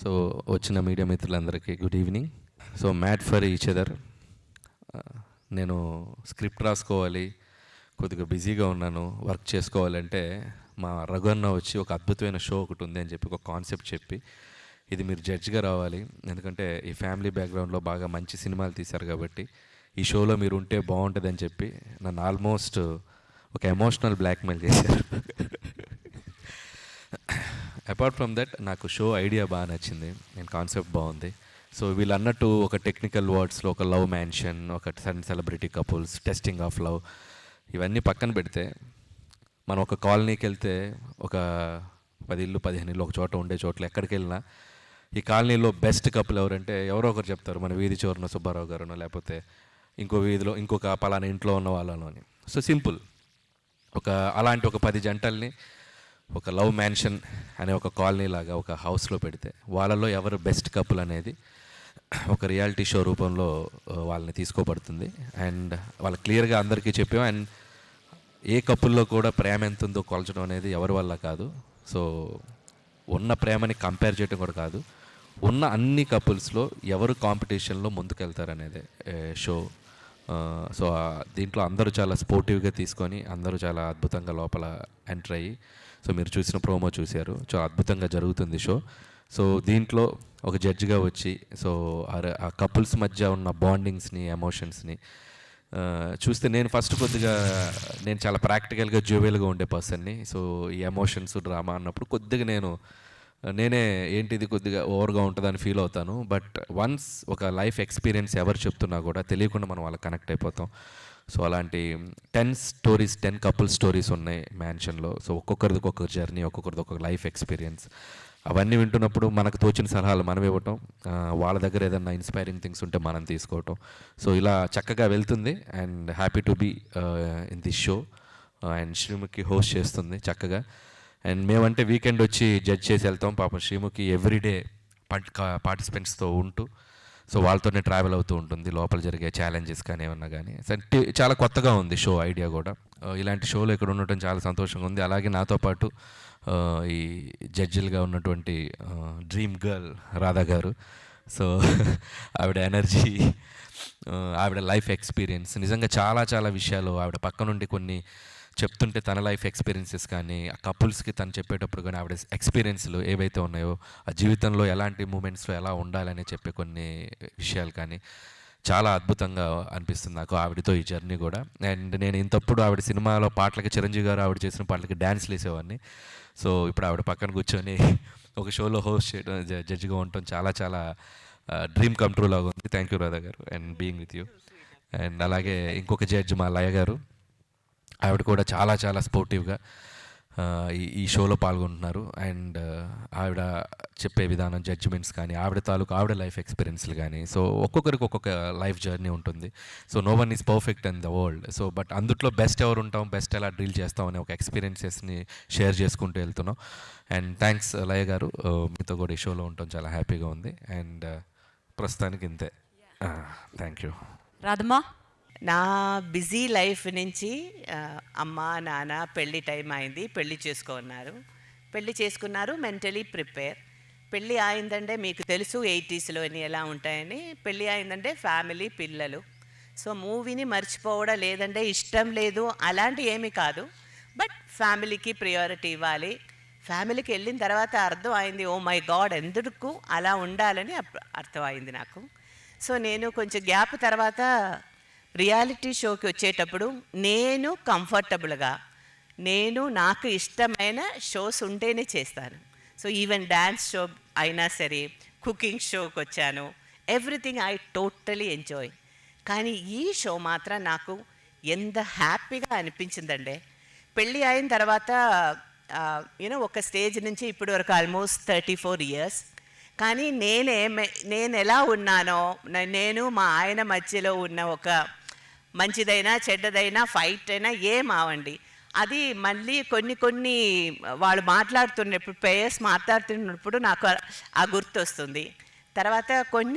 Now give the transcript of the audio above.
So వచ్చిన media మిత్రులందరికీ good evening. So mad for each other. నేను స్క్రిప్ట్ రాసుకోవాలి, కొద్దిగా బిజీగా ఉన్నాను, వర్క్ చేసుకోవాలంటే మా రఘున్న వచ్చి ఒక అద్భుతమైన షో ఒకటి ఉంది అని చెప్పి ఒక కాన్సెప్ట్ చెప్పి, ఇది మీరు జడ్జ్గా రావాలి, ఎందుకంటే ఈ ఫ్యామిలీ బ్యాక్గ్రౌండ్లో బాగా మంచి సినిమాలు తీశారు కాబట్టి ఈ షోలో మీరు ఉంటే బాగుంటుందని చెప్పి నన్ను ఆల్మోస్ట్ ఒక ఎమోషనల్ బ్లాక్మెయిల్ చేశారు. అపార్ట్ ఫ్రమ్ దట్ నాకు షో ఐడియా బాగా నచ్చింది, నేను కాన్సెప్ట్ బాగుంది. సో వీళ్ళు అన్నట్టు ఒక టెక్నికల్ వర్డ్స్లో ఒక లవ్ మ్యాన్షన్, ఒక celebrity couples, testing of love, ఇవన్నీ పక్కన పెడితే మనం ఒక కాలనీకి వెళ్తే ఒక 10 ఇల్లు 15 ఇల్లు ఒక చోట ఉండే చోట్ల ఎక్కడికి వెళ్ళినా ఈ కాలనీలో బెస్ట్ కపుల్ ఎవరంటే ఎవరో ఒకరు చెప్తారు, మన వీధి చివరన సుబ్బారావు గారునో లేకపోతే ఇంకో వీధిలో ఇంకొక పలానా ఇంట్లో ఉన్న వాళ్ళను అని. సో సింపుల్, అలాంటి ఒక 10 జంటల్ని ఒక లవ్ మ్యాన్షన్ అనే ఒక కాలనీ లాగా ఒక హౌస్లో పెడితే వాళ్ళలో ఎవరు బెస్ట్ కపుల్ అనేది ఒక రియాలిటీ షో రూపంలో వాళ్ళని తీసుకోబడుతుంది. అండ్ వాళ్ళు క్లియర్గా అందరికీ చెప్పాం. అండ్ ఏ కపుల్లో కూడా ప్రేమ ఎంత ఉందో కొలచడం అనేది ఎవరి వల్ల కాదు. సో ఉన్న ప్రేమని కంపేర్ చేయడం కూడా కాదు, ఉన్న అన్ని కపుల్స్లో ఎవరు కాంపిటీషన్లో ముందుకెళ్తారనేదే షో. సో దీంట్లో అందరూ చాలా స్పోర్టివ్గా తీసుకొని అందరూ చాలా అద్భుతంగా లోపల ఎంటర్ అయ్యి, సో మీరు చూసిన ప్రోమో చూశారు, చాలా అద్భుతంగా జరుగుతుంది షో. సో దీంట్లో ఒక జడ్జిగా వచ్చి సో ఆ కపుల్స్ మధ్య ఉన్న బాండింగ్స్ని, ఎమోషన్స్ని చూస్తే నేను ఫస్ట్ నేను చాలా ప్రాక్టికల్గా జ్యూవెల్గా ఉండే పర్సన్ని. సో ఈ ఎమోషన్స్ డ్రామా అన్నప్పుడు కొద్దిగా నేనే ఏంటిది కొద్దిగా ఓవర్గా ఉంటుందని ఫీల్ అవుతాను. బట్ వన్స్ ఒక లైఫ్ ఎక్స్పీరియన్స్ ఎవరు చెప్తున్నా కూడా తెలియకుండా మనం వాళ్ళకి కనెక్ట్ అయిపోతాం. సో అలాంటి 10 కపుల్ స్టోరీస్ ఉన్నాయి మ్యాన్షన్లో. సో ఒక్కొక్కరిది ఒక్కొక్క జర్నీ, ఒక్కొక్కరిది ఒక్కొక్క లైఫ్ ఎక్స్పీరియన్స్. అవన్నీ వింటున్నప్పుడు మనకు తోచిన సలహాలు మనం ఇవ్వటం, వాళ్ళ దగ్గర ఏదన్నా ఇన్స్పైరింగ్ థింగ్స్ ఉంటే మనం తీసుకోవటం. సో ఇలా చక్కగా వెళ్తుంది. And happy to be in this show. And Sreemukhi host చేస్తుంది చక్కగా. అండ్ మేమంటే వీకెండ్ వచ్చి జడ్జ్ చేసి వెళ్తాం. పాపం శ్రీముఖి ఎవ్రీడే పార్టిసిపెంట్స్తో ఉంటూ సో వాళ్ళతోనే ట్రావెల్ అవుతూ ఉంటుంది, లోపల జరిగే ఛాలెంజెస్ కానీ ఏమన్నా కానీ. చాలా కొత్తగా ఉంది షో ఐడియా కూడా. ఇలాంటి షోలో ఇక్కడ ఉండటం చాలా సంతోషంగా ఉంది. అలాగే నాతో పాటు ఈ జడ్జిలుగా ఉన్నటువంటి డ్రీమ్ గర్ల్ రాధా గారు. సో ఆవిడ ఎనర్జీ, ఆవిడ లైఫ్ ఎక్స్పీరియన్స్, నిజంగా చాలా చాలా విషయాలు ఆవిడ పక్క నుండి కొన్ని చెప్తుంటే తన లైఫ్ ఎక్స్పీరియన్సెస్ కానీ, ఆ కపుల్స్కి తను చెప్పేటప్పుడు కానీ ఆవిడ ఎక్స్పీరియన్స్లు ఏవైతే ఉన్నాయో, ఆ జీవితంలో ఎలాంటి మూమెంట్స్లో ఎలా ఉండాలని చెప్పే కొన్ని విషయాలు కానీ చాలా అద్భుతంగా అనిపిస్తుంది నాకు ఆవిడతో ఈ జర్నీ కూడా. అండ్ నేను ఇంతప్పుడు ఆవిడ సినిమాలో పాటలకి చిరంజీవి గారు ఆవిడ చేసిన పాటలకి డ్యాన్స్లు వేసేవాడిని. సో ఇప్పుడు ఆవిడ పక్కన కూర్చొని ఒక షోలో హోస్ట్ చేయడం, జడ్జిగా ఉండటం చాలా చాలా డ్రీమ్ కమ్ ట్రూ లాగా ఉంది. థ్యాంక్ యూ రాధా గారు and being with you. And అలాగే ఇంకొక జడ్జ్ మా లయ గారు, ఆవిడ కూడా చాలా చాలా స్పోర్టివ్గా ఈ షోలో పాల్గొంటున్నారు. అండ్ ఆవిడ చెప్పే విధానం, జడ్జిమెంట్స్ కానీ, ఆవిడ లైఫ్ ఎక్స్పీరియన్స్లు కానీ, సో ఒక్కొక్కరికి ఒక్కొక్క లైఫ్ జర్నీ ఉంటుంది. So no one is perfect in the world. So but అందుట్లో బెస్ట్ ఎవరు ఉంటాం, బెస్ట్ ఎలా డీల్ చేస్తాం అనే ఒక ఎక్స్పీరియన్సెస్ని షేర్ చేసుకుంటూ వెళ్తున్నాం. అండ్ థ్యాంక్స్ లయ గారు, మీతో కూడా ఈ షోలో ఉండటం చాలా హ్యాపీగా ఉంది. అండ్ ప్రస్తుతానికి ఇంతే. Thank you. రాధమ్మా, నా బిజీ లైఫ్ నుంచి అమ్మ నాన్న పెళ్ళి టైం అయింది, పెళ్ళి చేసుకున్నారు, మెంటలీ ప్రిపేర్. పెళ్ళి అయిందంటే మీకు తెలుసు 80sలో ఎలా ఉంటాయని. పెళ్ళి అయిందంటే ఫ్యామిలీ, పిల్లలు. సో మూవీని మర్చిపోవడం లేదంటే ఇష్టం లేదు అలాంటి ఏమీ కాదు, బట్ ఫ్యామిలీకి ప్రియారిటీ ఇవ్వాలి. ఫ్యామిలీకి వెళ్ళిన తర్వాత అర్థం అయింది, ఓ మై గాడ్ ఎందుకు అలా ఉండాలని అర్థమైంది నాకు. సో నేను కొంచెం గ్యాప్ తర్వాత రియాలిటీ షోకి వచ్చేటప్పుడు నేను కంఫర్టబుల్గా, నాకు ఇష్టమైన షోస్ ఉంటేనే చేస్తాను. సో ఈవెన్ డ్యాన్స్ షో అయినా సరే, కుకింగ్ షోకి వచ్చాను, ఎవ్రీథింగ్ ఐ టోటలీ ఎంజాయ్. కానీ ఈ షో మాత్రం నాకు ఎంత హ్యాపీగా అనిపించిందంటే, పెళ్ళి అయిన తర్వాత ఒక స్టేజ్ నుంచి ఇప్పటి వరకు ఆల్మోస్ట్ 34 years. కానీ నేను ఎలా ఉన్నానో, నేను మా ఆయన మధ్యలో ఉన్న ఒక మంచిదైనా చెడ్డదైనా ఫైట్ అయినా ఏమావండి, అది మళ్ళీ కొన్ని వాళ్ళు మాట్లాడుతున్నప్పుడు, పేయర్స్ మాట్లాడుతున్నప్పుడు నాకు ఆ గుర్తు వస్తుంది. తర్వాత కొన్ని